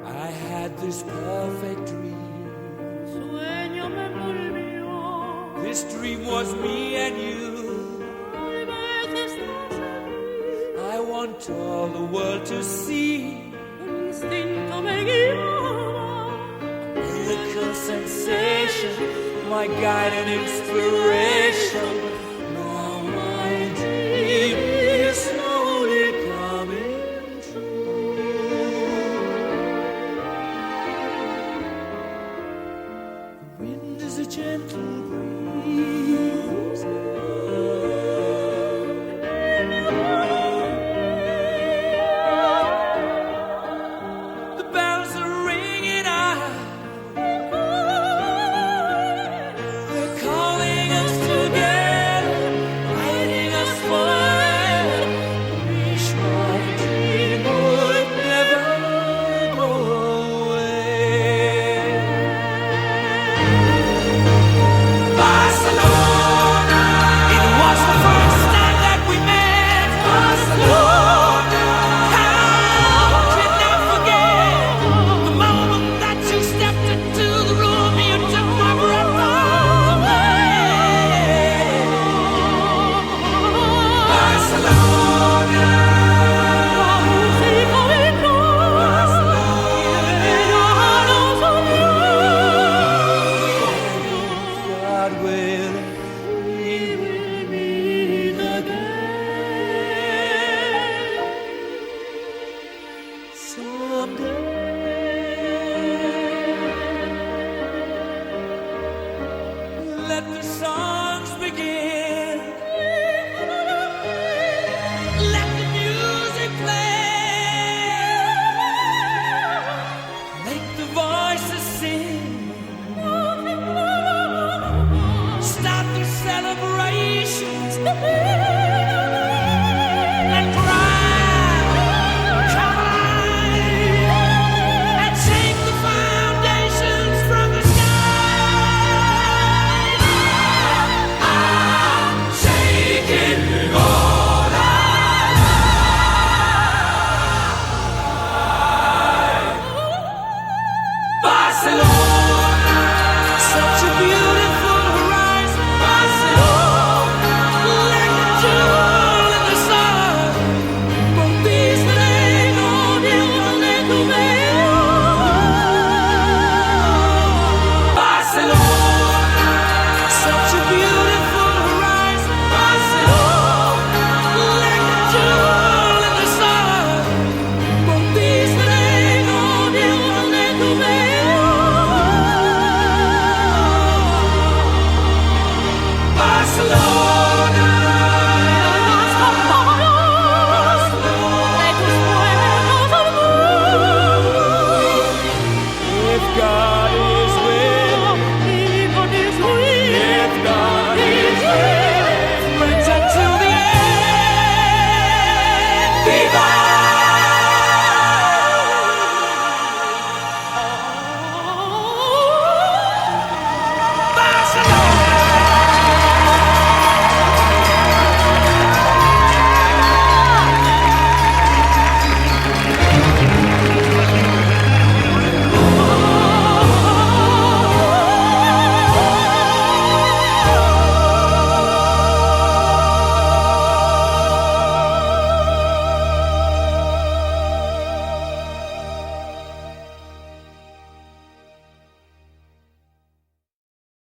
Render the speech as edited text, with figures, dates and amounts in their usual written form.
I had this perfect dream. Sueño me envolvió. This dream was me and you. Tal vez estás aquí. I want all the world to see. Un instinto me guiaba. Miracle sensation, my guide and inspiration. Now my dream is slowly coming true. The wind is a gentle breeze. The bells are ringing out. They're calling us together, guiding us forever. Wish my dream would never go away. Barcelona, it was the first time that we met. Barcelona, how can I forget the moment that you stepped into the room? You took my breath away. Barcelona, Música de God willing, we will meet again someday. Let the song